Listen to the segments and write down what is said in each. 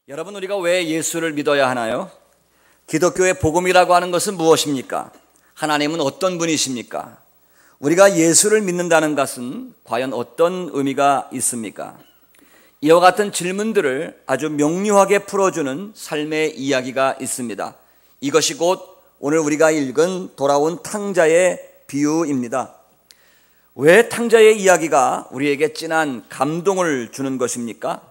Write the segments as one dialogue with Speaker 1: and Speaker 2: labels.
Speaker 1: 여러분, 우리가 왜 예수를 믿어야 하나요? 기독교의 복음이라고 하는 것은 무엇입니까? 하나님은 어떤 분이십니까? 우리가 예수를 믿는다는 것은 과연 어떤 의미가 있습니까? 이와 같은 질문들을 아주 명료하게 풀어주는 삶의 이야기가 있습니다. 이것이 곧 오늘 우리가 읽은 돌아온 탕자의 비유입니다. 왜 탕자의 이야기가 우리에게 진한 감동을 주는 것입니까?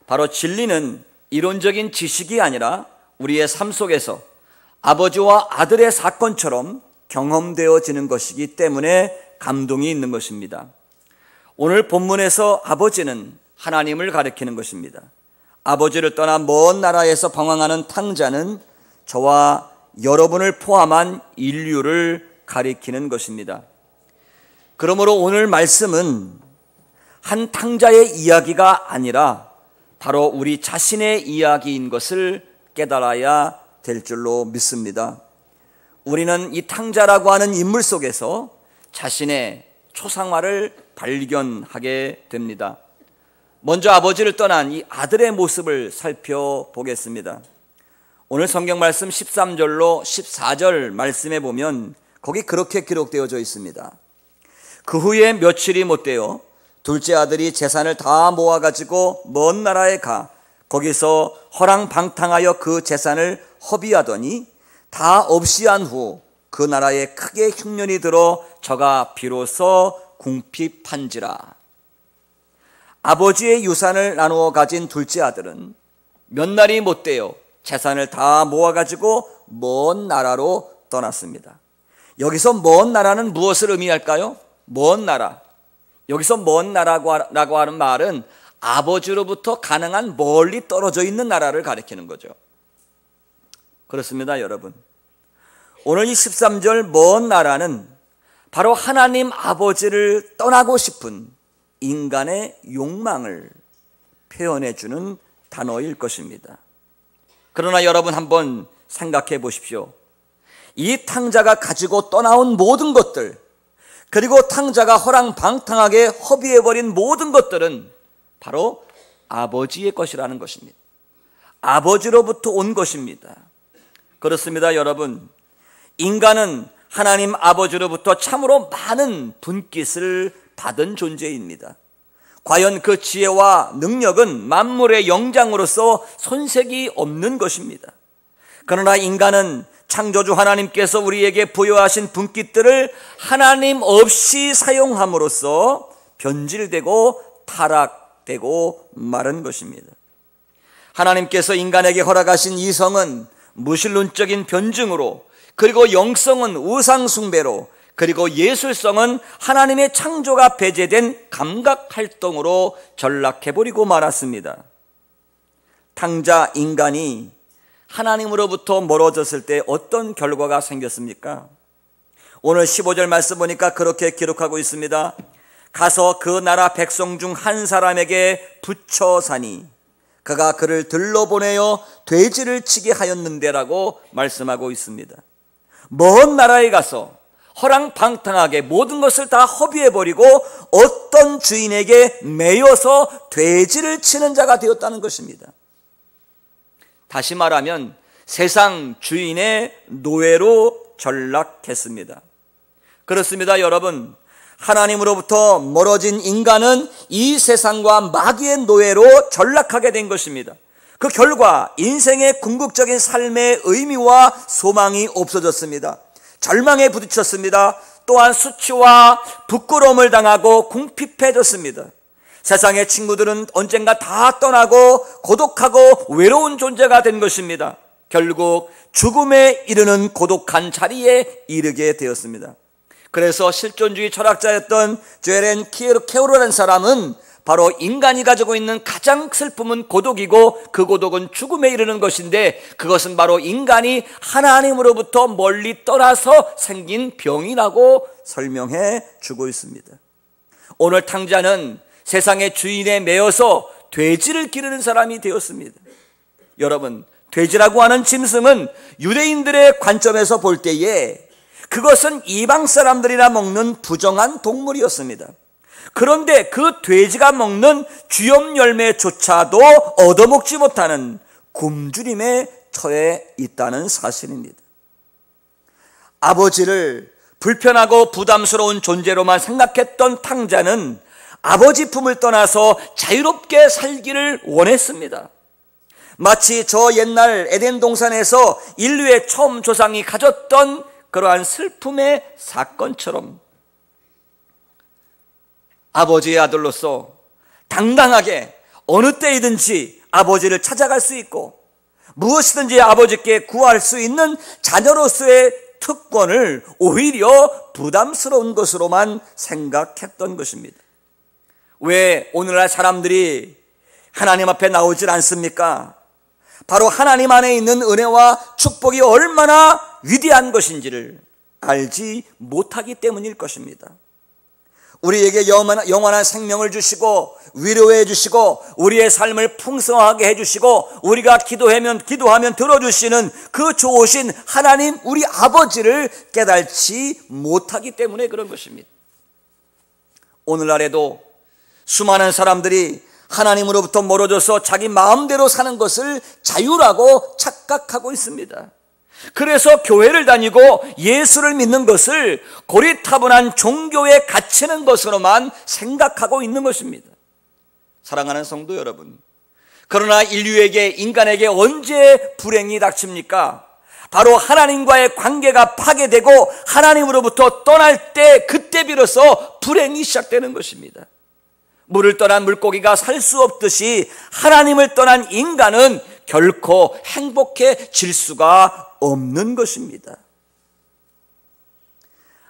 Speaker 1: 바로 진리는 이론적인 지식이 아니라 우리의 삶 속에서 아버지와 아들의 사건처럼 경험되어지는 것이기 때문에 감동이 있는 것입니다. 오늘 본문에서 아버지는 하나님을 가리키는 것입니다. 아버지를 떠나 먼 나라에서 방황하는 탕자는 저와 여러분을 포함한 인류를 가리키는 것입니다. 그러므로 오늘 말씀은 한 탕자의 이야기가 아니라 바로 우리 자신의 이야기인 것을 깨달아야 될 줄로 믿습니다. 우리는 이 탕자라고 하는 인물 속에서 자신의 초상화를 발견하게 됩니다. 먼저 아버지를 떠난 이 아들의 모습을 살펴보겠습니다. 오늘 성경 말씀 13절로 14절 말씀에 보면 거기 그렇게 기록되어져 있습니다. 그 후에 며칠이 못되어 둘째 아들이 재산을 다 모아가지고 먼 나라에 가 거기서 허랑방탕하여 그 재산을 허비하더니 다 없이 한 후 그 나라에 크게 흉년이 들어 저가 비로소 궁핍한지라. 아버지의 유산을 나누어 가진 둘째 아들은 몇 날이 못되어 재산을 다 모아가지고 먼 나라로 떠났습니다. 여기서 먼 나라는 무엇을 의미할까요? 먼 나라. 여기서 먼 나라라고 하는 말은 아버지로부터 가능한 멀리 떨어져 있는 나라를 가리키는 거죠. 그렇습니다, 여러분. 오늘 이 13절 먼 나라는 바로 하나님 아버지를 떠나고 싶은 인간의 욕망을 표현해주는 단어일 것입니다. 그러나 여러분 한번 생각해 보십시오. 이 탕자가 가지고 떠나온 모든 것들, 그리고 탕자가 허랑방탕하게 허비해버린 모든 것들은 바로 아버지의 것이라는 것입니다. 아버지로부터 온 것입니다. 그렇습니다, 여러분. 인간은 하나님 아버지로부터 참으로 많은 분깃을 받은 존재입니다. 과연 그 지혜와 능력은 만물의 영장으로서 손색이 없는 것입니다. 그러나 인간은 창조주 하나님께서 우리에게 부여하신 분깃들을 하나님 없이 사용함으로써 변질되고 타락되고 마른 것입니다. 하나님께서 인간에게 허락하신 이성은 무신론적인 변증으로, 그리고 영성은 우상숭배로, 그리고 예술성은 하나님의 창조가 배제된 감각활동으로 전락해버리고 말았습니다. 탕자 인간이 하나님으로부터 멀어졌을 때 어떤 결과가 생겼습니까? 오늘 15절 말씀 보니까 그렇게 기록하고 있습니다. 가서 그 나라 백성 중 한 사람에게 붙여 사니 그가 그를 들러보내어 돼지를 치게 하였는데라고 말씀하고 있습니다. 먼 나라에 가서 허랑방탕하게 모든 것을 다 허비해버리고 어떤 주인에게 매여서 돼지를 치는 자가 되었다는 것입니다. 다시 말하면 세상 주인의 노예로 전락했습니다. 그렇습니다, 여러분. 하나님으로부터 멀어진 인간은 이 세상과 마귀의 노예로 전락하게 된 것입니다. 그 결과 인생의 궁극적인 삶의 의미와 소망이 없어졌습니다. 절망에 부딪혔습니다. 또한 수치와 부끄러움을 당하고 궁핍해졌습니다. 세상의 친구들은 언젠가 다 떠나고 고독하고 외로운 존재가 된 것입니다. 결국 죽음에 이르는 고독한 자리에 이르게 되었습니다. 그래서 실존주의 철학자였던 조엘렌 케오르라는 사람은 바로 인간이 가지고 있는 가장 슬픔은 고독이고 그 고독은 죽음에 이르는 것인데 그것은 바로 인간이 하나님으로부터 멀리 떠나서 생긴 병이라고 설명해 주고 있습니다. 오늘 탕자는 세상의 주인에 매여서 돼지를 기르는 사람이 되었습니다. 여러분, 돼지라고 하는 짐승은 유대인들의 관점에서 볼 때에 그것은 이방 사람들이나 먹는 부정한 동물이었습니다. 그런데 그 돼지가 먹는 주염 열매조차도 얻어먹지 못하는 굶주림에 처해 있다는 사실입니다. 아버지를 불편하고 부담스러운 존재로만 생각했던 탕자는 아버지 품을 떠나서 자유롭게 살기를 원했습니다. 마치 저 옛날 에덴 동산에서 인류의 처음 조상이 가졌던 그러한 슬픔의 사건처럼 아버지의 아들로서 당당하게 어느 때이든지 아버지를 찾아갈 수 있고 무엇이든지 아버지께 구할 수 있는 자녀로서의 특권을 오히려 부담스러운 것으로만 생각했던 것입니다. 왜 오늘날 사람들이 하나님 앞에 나오질 않습니까? 바로 하나님 안에 있는 은혜와 축복이 얼마나 위대한 것인지를 알지 못하기 때문일 것입니다. 우리에게 영원한 생명을 주시고 위로해 주시고 우리의 삶을 풍성하게 해주시고 우리가 기도하면 들어주시는 그 좋으신 하나님 우리 아버지를 깨닫지 못하기 때문에 그런 것입니다. 오늘날에도 수많은 사람들이 하나님으로부터 멀어져서 자기 마음대로 사는 것을 자유라고 착각하고 있습니다. 그래서 교회를 다니고 예수를 믿는 것을 고리타분한 종교에 갇히는 것으로만 생각하고 있는 것입니다. 사랑하는 성도 여러분, 그러나 인간에게 언제 불행이 닥칩니까? 바로 하나님과의 관계가 파괴되고 하나님으로부터 떠날 때 그때 비로소 불행이 시작되는 것입니다. 물을 떠난 물고기가 살 수 없듯이 하나님을 떠난 인간은 결코 행복해질 수가 없는 것입니다.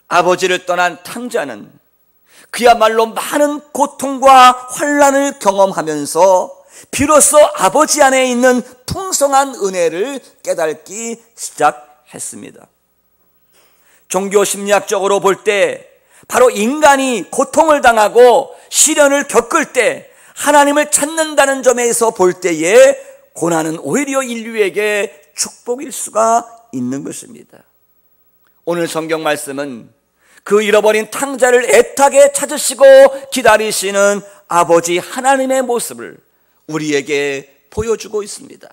Speaker 1: 아버지를 떠난 탕자는 그야말로 많은 고통과 환난을 경험하면서 비로소 아버지 안에 있는 풍성한 은혜를 깨닫기 시작했습니다. 종교 심리학적으로 볼 때 바로 인간이 고통을 당하고 시련을 겪을 때 하나님을 찾는다는 점에서 볼 때에 고난은 오히려 인류에게 축복일 수가 있는 것입니다. 오늘 성경 말씀은 그 잃어버린 탕자를 애타게 찾으시고 기다리시는 아버지 하나님의 모습을 우리에게 보여주고 있습니다.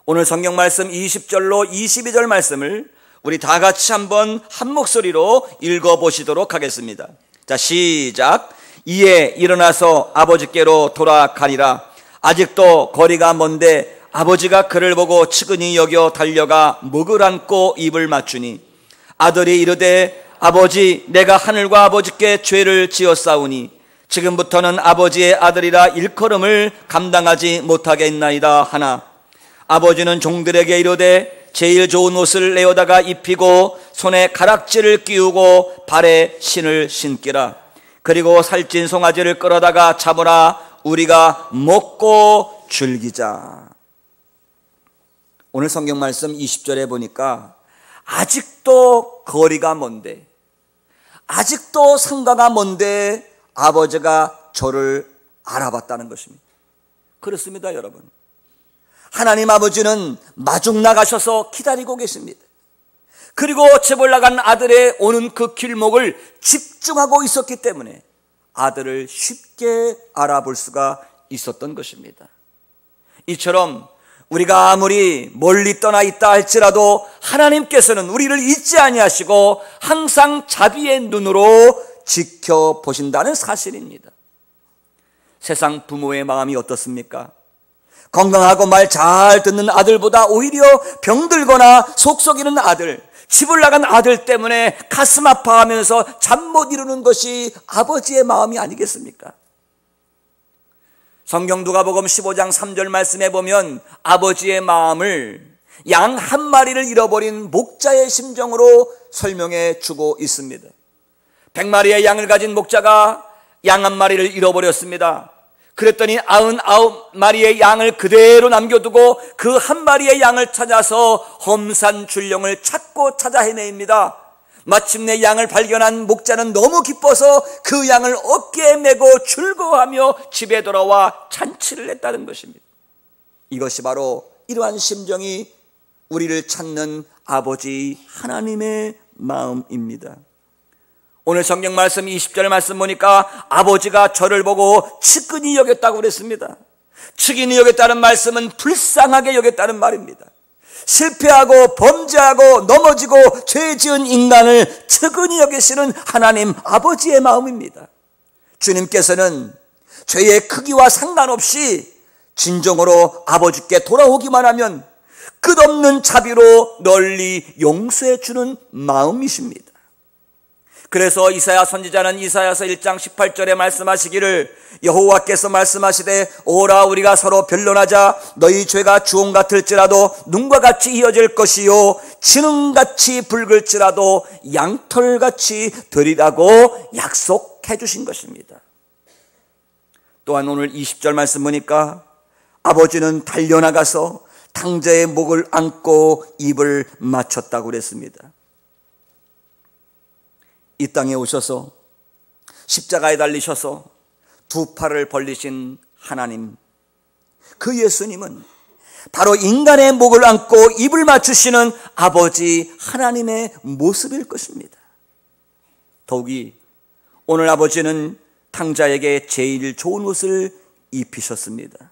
Speaker 1: 오늘 성경 말씀 20절로 22절 말씀을 우리 다 같이 한번 한 목소리로 읽어보시도록 하겠습니다. 자, 시작. 이에 일어나서 아버지께로 돌아가니라. 아직도 거리가 먼데 아버지가 그를 보고 측은히 여겨 달려가 목을 안고 입을 맞추니 아들이 이르되 아버지, 내가 하늘과 아버지께 죄를 지었사오니 지금부터는 아버지의 아들이라 일컬음을 감당하지 못하겠나이다 하나 아버지는 종들에게 이르되 제일 좋은 옷을 내어다가 입히고 손에 가락지를 끼우고 발에 신을 신기라. 그리고 살찐 송아지를 끌어다가 잡으라. 우리가 먹고 즐기자. 오늘 성경 말씀 20절에 보니까 아직도 거리가 먼데, 아직도 상가가 먼데 아버지가 저를 알아봤다는 것입니다. 그렇습니다, 여러분. 하나님 아버지는 마중 나가셔서 기다리고 계십니다. 그리고 집을 나간 아들의 오는 그 길목을 집중하고 있었기 때문에 아들을 쉽게 알아볼 수가 있었던 것입니다. 이처럼 우리가 아무리 멀리 떠나 있다 할지라도 하나님께서는 우리를 잊지 아니하시고 항상 자비의 눈으로 지켜보신다는 사실입니다. 세상 부모의 마음이 어떻습니까? 건강하고 말 잘 듣는 아들보다 오히려 병들거나 속 썩이는 아들, 집을 나간 아들 때문에 가슴 아파하면서 잠 못 이루는 것이 아버지의 마음이 아니겠습니까? 성경 누가복음 15장 3절 말씀에 보면 아버지의 마음을 양 한 마리를 잃어버린 목자의 심정으로 설명해 주고 있습니다. 100마리의 양을 가진 목자가 양 한 마리를 잃어버렸습니다. 그랬더니 99마리의 양을 그대로 남겨두고 그 한 마리의 양을 찾아서 험산 출령을 찾고 찾아 헤매입니다. 마침내 양을 발견한 목자는 너무 기뻐서 그 양을 어깨에 메고 즐거워하며 집에 돌아와 잔치를 했다는 것입니다. 이것이 바로 이러한 심정이 우리를 찾는 아버지 하나님의 마음입니다. 오늘 성경 말씀 20절 말씀 보니까 아버지가 저를 보고 측은히 여겼다고 그랬습니다. 측은히 여겼다는 말씀은 불쌍하게 여겼다는 말입니다. 실패하고 범죄하고 넘어지고 죄 지은 인간을 측은히 여기시는 하나님 아버지의 마음입니다. 주님께서는 죄의 크기와 상관없이 진정으로 아버지께 돌아오기만 하면 끝없는 자비로 널리 용서해 주는 마음이십니다. 그래서 이사야 선지자는 이사야서 1장 18절에 말씀하시기를 여호와께서 말씀하시되 오라 우리가 서로 변론하자 너희 죄가 주홍 같을지라도 눈과 같이 이어질 것이요 진흥같이 붉을지라도 양털같이 되리라고 약속해 주신 것입니다. 또한 오늘 20절 말씀 보니까 아버지는 달려나가서 탕자의 목을 안고 입을 맞췄다고 그랬습니다. 이 땅에 오셔서 십자가에 달리셔서 두 팔을 벌리신 하나님, 그 예수님은 바로 인간의 목을 안고 입을 맞추시는 아버지 하나님의 모습일 것입니다. 더욱이 오늘 아버지는 탕자에게 제일 좋은 옷을 입히셨습니다.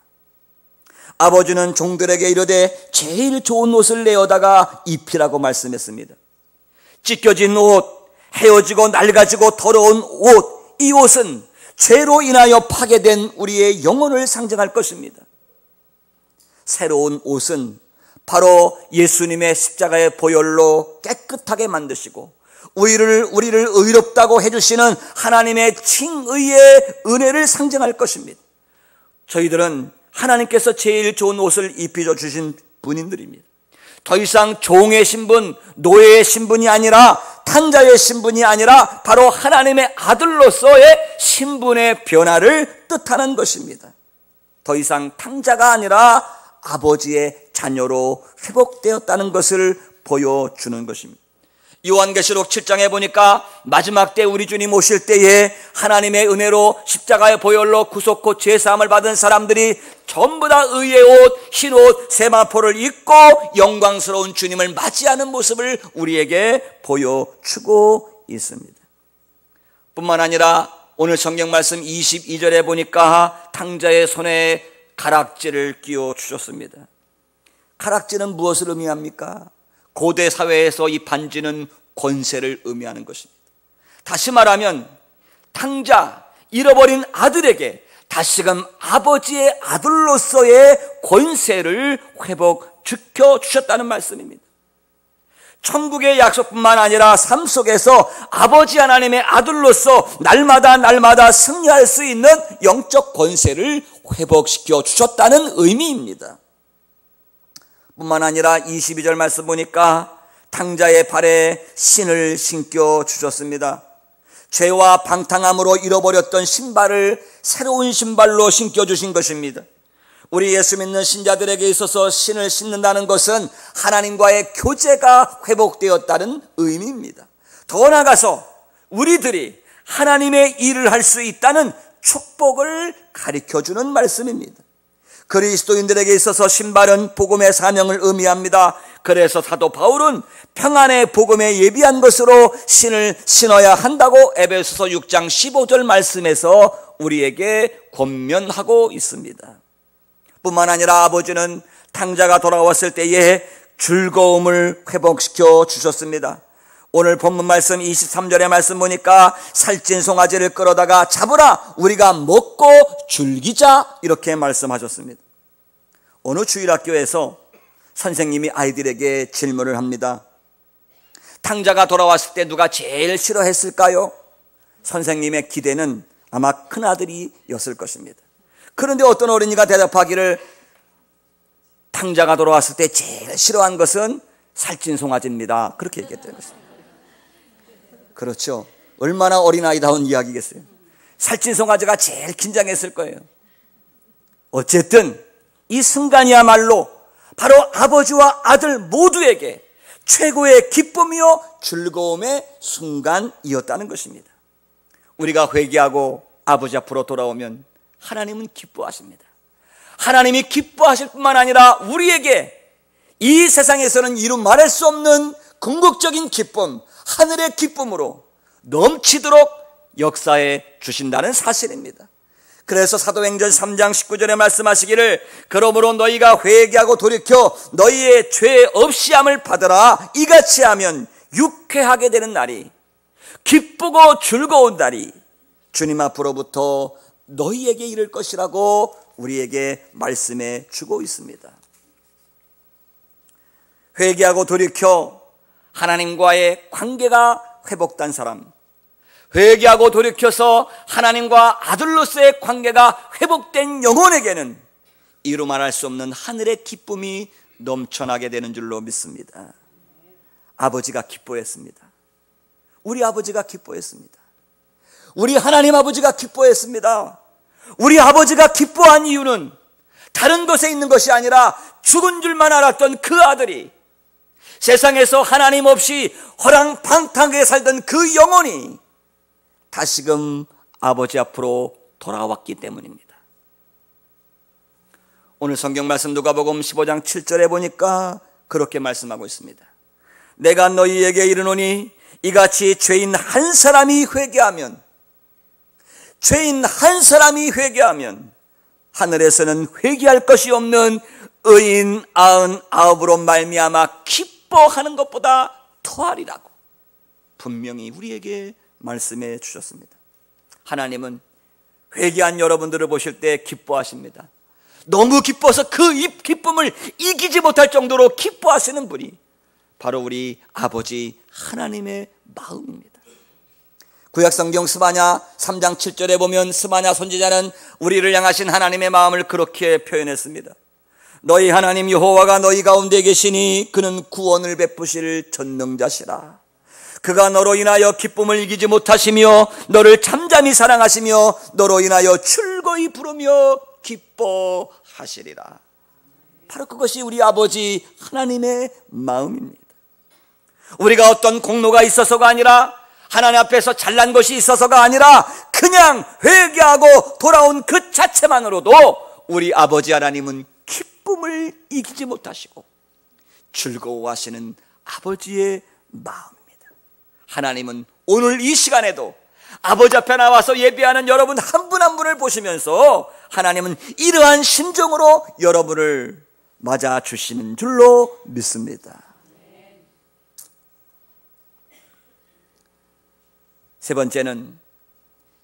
Speaker 1: 아버지는 종들에게 이르되 제일 좋은 옷을 내어다가 입히라고 말씀했습니다. 찢겨진 옷, 헤어지고 낡아지고 더러운 옷, 이 옷은 죄로 인하여 파괴된 우리의 영혼을 상징할 것입니다. 새로운 옷은 바로 예수님의 십자가의 보혈로 깨끗하게 만드시고 우리를 의롭다고 해주시는 하나님의 칭의의 은혜를 상징할 것입니다. 저희들은 하나님께서 제일 좋은 옷을 입혀 주신 분인들입니다. 더 이상 종의 신분, 노예의 신분이 아니라 탕자의 신분이 아니라 바로 하나님의 아들로서의 신분의 변화를 뜻하는 것입니다. 더 이상 탕자가 아니라 아버지의 자녀로 회복되었다는 것을 보여주는 것입니다. 요한계시록 7장에 보니까 마지막 때 우리 주님 오실 때에 하나님의 은혜로 십자가의 보혈로 구속고 죄사함을 받은 사람들이 전부 다 의의 옷, 흰옷, 세마포를 입고 영광스러운 주님을 맞이하는 모습을 우리에게 보여주고 있습니다. 뿐만 아니라 오늘 성경 말씀 22절에 보니까 탕자의 손에 가락지를 끼워 주셨습니다. 가락지는 무엇을 의미합니까? 고대 사회에서 이 반지는 권세를 의미하는 것입니다. 다시 말하면 탕자, 잃어버린 아들에게 다시금 아버지의 아들로서의 권세를 회복시켜 주셨다는 말씀입니다. 천국의 약속뿐만 아니라 삶 속에서 아버지 하나님의 아들로서 날마다 승리할 수 있는 영적 권세를 회복시켜 주셨다는 의미입니다. 뿐만 아니라 22절 말씀 보니까 탕자의 발에 신을 신겨 주셨습니다. 죄와 방탕함으로 잃어버렸던 신발을 새로운 신발로 신겨 주신 것입니다. 우리 예수 믿는 신자들에게 있어서 신을 신는다는 것은 하나님과의 교제가 회복되었다는 의미입니다. 더 나아가서 우리들이 하나님의 일을 할 수 있다는 축복을 가르쳐주는 말씀입니다. 그리스도인들에게 있어서 신발은 복음의 사명을 의미합니다. 그래서 사도 바울은 평안의 복음에 예비한 것으로 신을 신어야 한다고 에베소서 6장 15절 말씀에서 우리에게 권면하고 있습니다. 뿐만 아니라 아버지는 탕자가 돌아왔을 때에 즐거움을 회복시켜 주셨습니다. 오늘 본문 말씀 23절의 말씀 보니까 살찐 송아지를 끌어다가 잡으라 우리가 먹고 즐기자 이렇게 말씀하셨습니다. 어느 주일학교에서 선생님이 아이들에게 질문을 합니다. 탕자가 돌아왔을 때 누가 제일 싫어했을까요? 선생님의 기대는 아마 큰아들이었을 것입니다. 그런데 어떤 어린이가 대답하기를 탕자가 돌아왔을 때 제일 싫어한 것은 살찐 송아지입니다. 그렇게 얘기했다는 것입니다. 그렇죠. 얼마나 어린아이다운 이야기겠어요. 살찐 송아지가 제일 긴장했을 거예요. 어쨌든 이 순간이야말로 바로 아버지와 아들 모두에게 최고의 기쁨이요 즐거움의 순간이었다는 것입니다. 우리가 회개하고 아버지 앞으로 돌아오면 하나님은 기뻐하십니다. 하나님이 기뻐하실 뿐만 아니라 우리에게 이 세상에서는 이루 말할 수 없는 궁극적인 기쁨, 하늘의 기쁨으로 넘치도록 역사해 주신다는 사실입니다. 그래서 사도행전 3장 19절에 말씀하시기를 그러므로 너희가 회개하고 돌이켜 너희의 죄 없이함을 받으라. 이같이 하면 유쾌하게 되는 날이, 기쁘고 즐거운 날이 주님 앞으로부터 너희에게 이를 것이라고 우리에게 말씀해 주고 있습니다. 회개하고 돌이켜 하나님과의 관계가 회복된 사람, 회개하고 돌이켜서 하나님과 아들로서의 관계가 회복된 영혼에게는 이루 말할 수 없는 하늘의 기쁨이 넘쳐나게 되는 줄로 믿습니다. 아버지가 기뻐했습니다. 우리 아버지가 기뻐했습니다. 우리 하나님 아버지가 기뻐했습니다. 우리 아버지가 기뻐한 이유는 다른 것에 있는 것이 아니라 죽은 줄만 알았던 그 아들이 세상에서 하나님 없이 허랑방탕하게 살던 그 영혼이 다시금 아버지 앞으로 돌아왔기 때문입니다. 오늘 성경 말씀 누가복음 15장 7절에 보니까 그렇게 말씀하고 있습니다. 내가 너희에게 이르노니 이같이 죄인 한 사람이 회개하면 하늘에서는 회개할 것이 없는 의인 99으로 말미암아 기뻐하는 것보다 더하리라고 분명히 우리에게 말씀해 주셨습니다. 하나님은 회개한 여러분들을 보실 때 기뻐하십니다. 너무 기뻐서 그 기쁨을 이기지 못할 정도로 기뻐하시는 분이 바로 우리 아버지 하나님의 마음입니다. 구약성경 스바냐 3장 7절에 보면 스바냐 선지자는 우리를 향하신 하나님의 마음을 그렇게 표현했습니다. 너희 하나님 여호와가 너희 가운데 계시니 그는 구원을 베푸실 전능자시라. 그가 너로 인하여 기쁨을 이기지 못하시며 너를 잠잠히 사랑하시며 너로 인하여 즐거이 부르며 기뻐하시리라. 바로 그것이 우리 아버지 하나님의 마음입니다. 우리가 어떤 공로가 있어서가 아니라 하나님 앞에서 잘난 것이 있어서가 아니라 그냥 회개하고 돌아온 그 자체만으로도 우리 아버지 하나님은 기쁨을 이기지 못하시고 즐거워하시는 아버지의 마음입니다. 하나님은 오늘 이 시간에도 아버지 앞에 나와서 예배하는 여러분 한 분 한 분을 보시면서 하나님은 이러한 심정으로 여러분을 맞아주시는 줄로 믿습니다. 세 번째는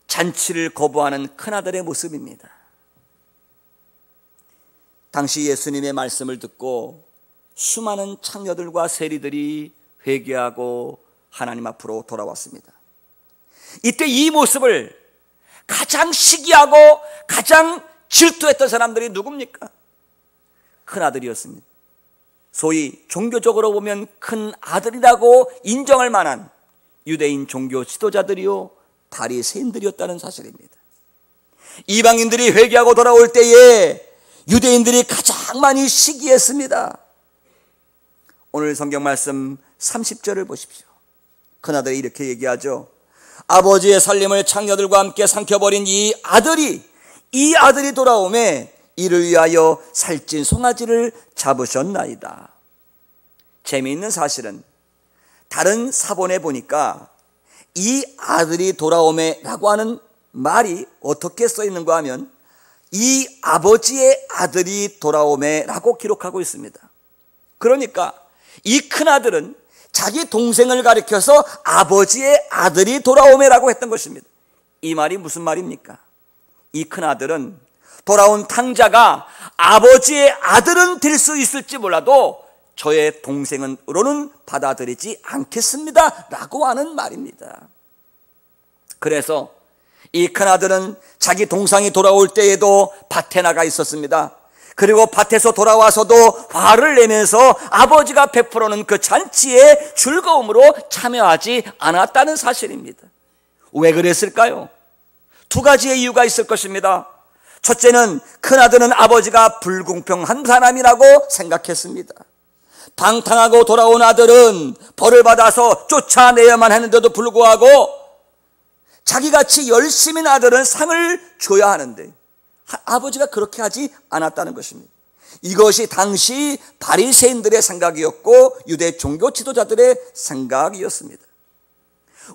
Speaker 1: 잔치를 거부하는 큰아들의 모습입니다. 당시 예수님의 말씀을 듣고 수많은 창녀들과 세리들이 회개하고 하나님 앞으로 돌아왔습니다. 이때 이 모습을 가장 시기하고 가장 질투했던 사람들이 누굽니까? 큰아들이었습니다. 소위 종교적으로 보면 큰 아들이라고 인정할 만한 유대인 종교 지도자들이요 바리새인들이었다는 사실입니다. 이방인들이 회개하고 돌아올 때에 유대인들이 가장 많이 시기했습니다. 오늘 성경 말씀 30절을 보십시오. 큰아들이 이렇게 얘기하죠. 아버지의 살림을 창녀들과 함께 삼켜버린 이 아들이 돌아오매 이를 위하여 살찐 송아지를 잡으셨나이다. 재미있는 사실은 다른 사본에 보니까 이 아들이 돌아오매 라고 하는 말이 어떻게 써 있는가 하면 이 아버지의 아들이 돌아오매 라고 기록하고 있습니다. 그러니까 이 큰아들은 자기 동생을 가리켜서 아버지의 아들이 돌아오매 라고 했던 것입니다. 이 말이 무슨 말입니까? 이 큰아들은 돌아온 탕자가 아버지의 아들은 될 수 있을지 몰라도 저의 동생으로는 받아들이지 않겠습니다 라고 하는 말입니다. 그래서 이 큰아들은 자기 동생이 돌아올 때에도 밭에 나가 있었습니다. 그리고 밭에서 돌아와서도 화를 내면서 아버지가 베풀어놓은 그 잔치에 즐거움으로 참여하지 않았다는 사실입니다. 왜 그랬을까요? 두 가지의 이유가 있을 것입니다. 첫째는 큰아들은 아버지가 불공평한 사람이라고 생각했습니다. 방탕하고 돌아온 아들은 벌을 받아서 쫓아내야만 하는데도 불구하고 자기같이 열심인 아들은 상을 줘야 하는데 아버지가 그렇게 하지 않았다는 것입니다. 이것이 당시 바리새인들의 생각이었고 유대 종교 지도자들의 생각이었습니다.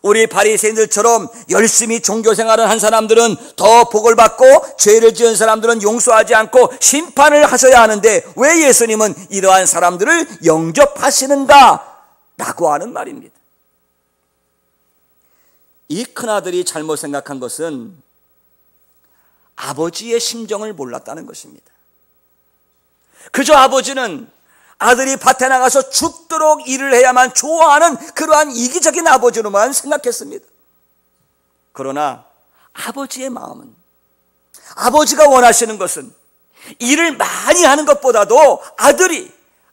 Speaker 1: 우리 바리새인들처럼 열심히 종교생활을 한 사람들은 더 복을 받고 죄를 지은 사람들은 용서하지 않고 심판을 하셔야 하는데 왜 예수님은 이러한 사람들을 영접하시는가? 라고 하는 말입니다. 이 큰아들이 잘못 생각한 것은 아버지의 심정을 몰랐다는 것입니다. 그저 아버지는 아들이 밭에 나가서 죽도록 일을 해야만 좋아하는 그러한 이기적인 아버지로만 생각했습니다. 그러나 아버지의 마음은, 아버지가 원하시는 것은 일을 많이 하는 것보다도 아들이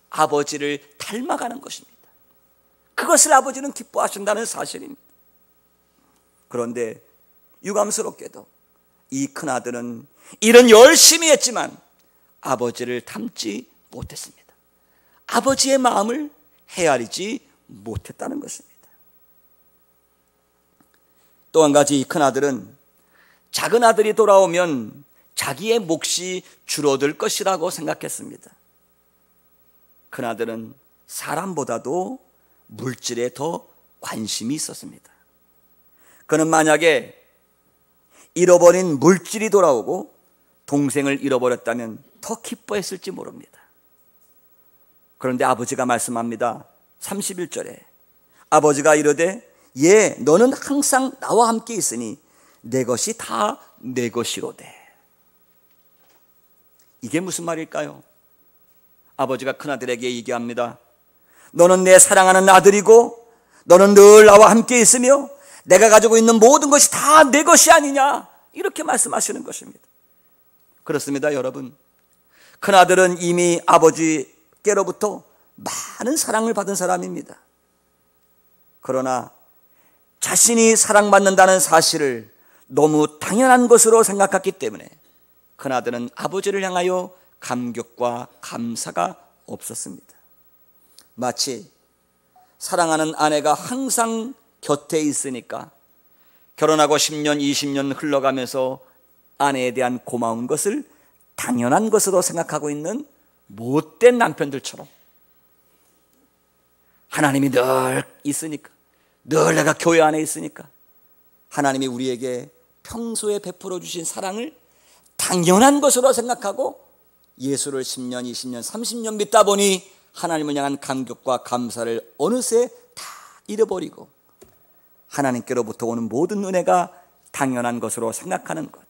Speaker 1: 아버지를 닮아가는 것입니다. 그것을 아버지는 기뻐하신다는 사실입니다. 그런데 유감스럽게도 이 큰아들은 일은 열심히 했지만 아버지를 닮지 못했습니다. 아버지의 마음을 헤아리지 못했다는 것입니다. 또 한 가지 이 큰아들은 작은 아들이 돌아오면 자기의 몫이 줄어들 것이라고 생각했습니다. 큰아들은 사람보다도 물질에 더 관심이 있었습니다. 그는 만약에 잃어버린 물질이 돌아오고 동생을 잃어버렸다면 더 기뻐했을지 모릅니다. 그런데 아버지가 말씀합니다. 31절에 아버지가 이르되 예, 너는 항상 나와 함께 있으니 내 것이 다 내 것이로되. 이게 무슨 말일까요? 아버지가 큰아들에게 얘기합니다. 너는 내 사랑하는 아들이고 너는 늘 나와 함께 있으며 내가 가지고 있는 모든 것이 다 내 것이 아니냐, 이렇게 말씀하시는 것입니다. 그렇습니다, 여러분. 큰아들은 이미 아버지께로부터 많은 사랑을 받은 사람입니다. 그러나 자신이 사랑받는다는 사실을 너무 당연한 것으로 생각했기 때문에 큰아들은 아버지를 향하여 감격과 감사가 없었습니다. 마치 사랑하는 아내가 항상 곁에 있으니까 결혼하고 10년, 20년 흘러가면서 아내에 대한 고마운 것을 당연한 것으로 생각하고 있는 못된 남편들처럼 하나님이 늘 있으니까, 늘 내가 교회 안에 있으니까 하나님이 우리에게 평소에 베풀어 주신 사랑을 당연한 것으로 생각하고 예수를 10년, 20년, 30년 믿다 보니 하나님을 향한 감격과 감사를 어느새 다 잃어버리고 하나님께로부터 오는 모든 은혜가 당연한 것으로 생각하는 것,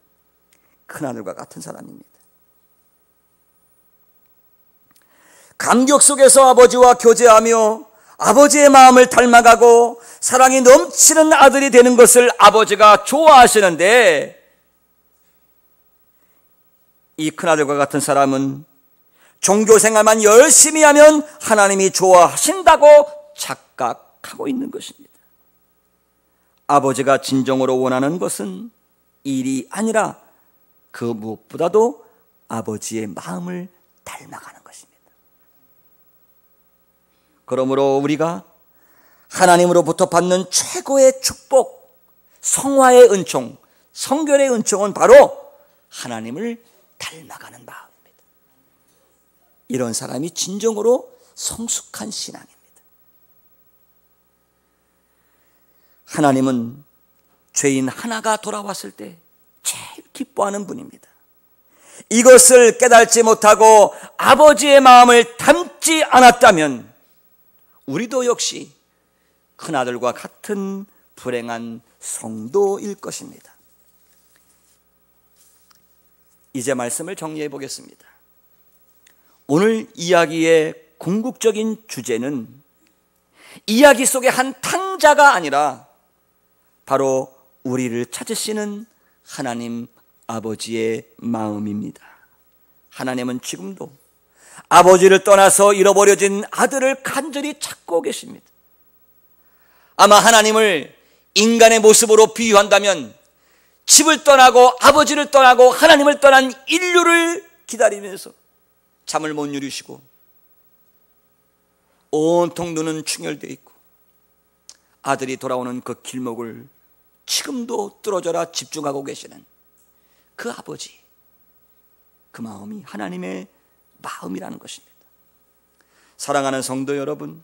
Speaker 1: 큰아들과 같은 사람입니다. 감격 속에서 아버지와 교제하며 아버지의 마음을 닮아가고 사랑이 넘치는 아들이 되는 것을 아버지가 좋아하시는데, 이 큰아들과 같은 사람은 종교생활만 열심히 하면 하나님이 좋아하신다고 착각하고 있는 것입니다. 아버지가 진정으로 원하는 것은 일이 아니라 그 무엇보다도 아버지의 마음을 닮아가는 것입니다. 그러므로 우리가 하나님으로부터 받는 최고의 축복, 성화의 은총, 성결의 은총은 바로 하나님을 닮아가는 마음입니다. 이런 사람이 진정으로 성숙한 신앙입니다. 하나님은 죄인 하나가 돌아왔을 때 제일 기뻐하는 분입니다. 이것을 깨닫지 못하고 아버지의 마음을 닮지 않았다면 우리도 역시 큰아들과 같은 불행한 성도일 것입니다. 이제 말씀을 정리해 보겠습니다. 오늘 이야기의 궁극적인 주제는 이야기 속의 한 탕자가 아니라 바로 우리를 찾으시는 하나님 아버지의 마음입니다. 하나님은 지금도 아버지를 떠나서 잃어버려진 아들을 간절히 찾고 계십니다. 아마 하나님을 인간의 모습으로 비유한다면 집을 떠나고 아버지를 떠나고 하나님을 떠난 인류를 기다리면서 잠을 못 이루시고 온통 눈은 충혈되어 있고 아들이 돌아오는 그 길목을 지금도 뚫어져라 집중하고 계시는 그 아버지, 그 마음이 하나님의 마음이라는 것입니다. 사랑하는 성도 여러분,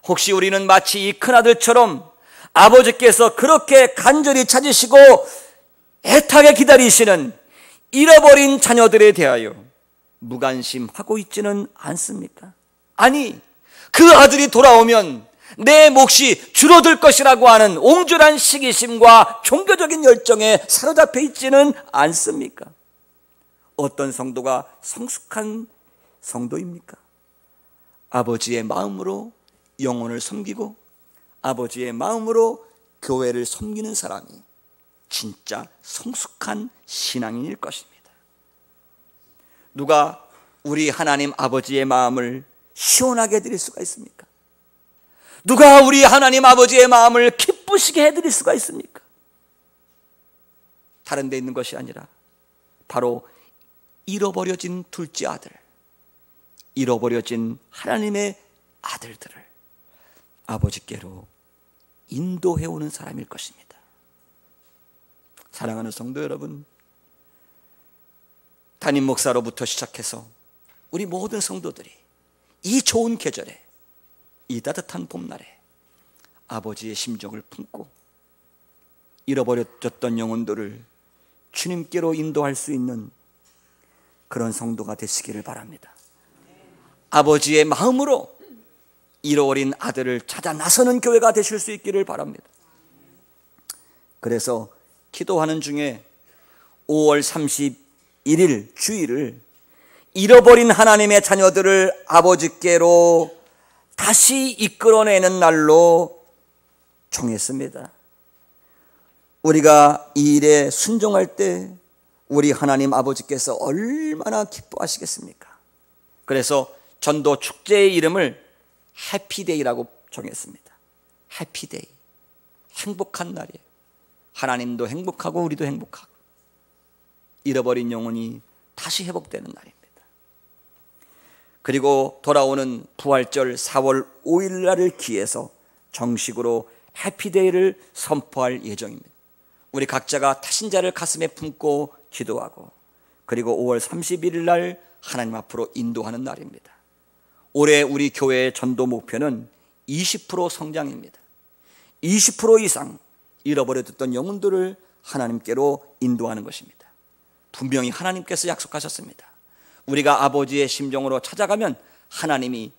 Speaker 1: 혹시 우리는 마치 이 큰아들처럼 아버지께서 그렇게 간절히 찾으시고 애타게 기다리시는 잃어버린 자녀들에 대하여 무관심하고 있지는 않습니까? 아니, 그 아들이 돌아오면 내 몫이 줄어들 것이라고 하는 옹졸한 시기심과 종교적인 열정에 사로잡혀 있지는 않습니까? 어떤 성도가 성숙한 성도입니까? 아버지의 마음으로 영혼을 섬기고 아버지의 마음으로 교회를 섬기는 사람이 진짜 성숙한 신앙인일 것입니다. 누가 우리 하나님 아버지의 마음을 시원하게 해드릴 수가 있습니까? 누가 우리 하나님 아버지의 마음을 기쁘시게 해드릴 수가 있습니까? 다른 데 있는 것이 아니라 바로 잃어버려진 둘째 아들, 잃어버려진 하나님의 아들들을 아버지께로 인도해오는 사람일 것입니다. 사랑하는 성도 여러분, 담임 목사로부터 시작해서 우리 모든 성도들이 이 좋은 계절에, 이 따뜻한 봄날에 아버지의 심정을 품고 잃어버렸던 영혼들을 주님께로 인도할 수 있는 그런 성도가 되시기를 바랍니다. 아버지의 마음으로 잃어버린 아들을 찾아 나서는 교회가 되실 수 있기를 바랍니다. 그래서 기도하는 중에 5월 31일 주일을 잃어버린 하나님의 자녀들을 아버지께로 다시 이끌어내는 날로 정했습니다. 우리가 이 일에 순종할 때 우리 하나님 아버지께서 얼마나 기뻐하시겠습니까? 그래서 전도 축제의 이름을 해피데이라고 정했습니다. 해피데이, 행복한 날이에요. 하나님도 행복하고 우리도 행복하고 잃어버린 영혼이 다시 회복되는 날입니다. 그리고 돌아오는 부활절 4월 5일 날을 기해서 정식으로 해피데이를 선포할 예정입니다. 우리 각자가 타신자를 가슴에 품고 기도하고 그리고 5월 31일 날 하나님 앞으로 인도하는 날입니다. 올해 우리 교회의 전도 목표는 20% 성장입니다. 20% 이상 잃어버려졌던 영혼들을 하나님께로 인도하는 것입니다. 분명히 하나님께서 약속하셨습니다. 우리가 아버지의 심정으로 찾아가면 하나님이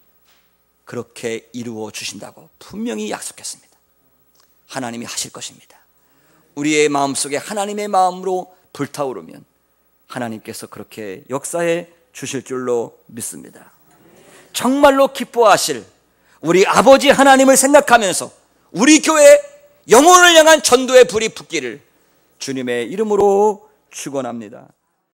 Speaker 1: 그렇게 이루어 주신다고 분명히 약속했습니다. 하나님이 하실 것입니다. 우리의 마음속에 하나님의 마음으로 불타오르면 하나님께서 그렇게 역사해 주실 줄로 믿습니다. 정말로 기뻐하실 우리 아버지 하나님을 생각하면서 우리 교회 영혼을 향한 전도의 불이 붙기를 주님의 이름으로 축원합니다.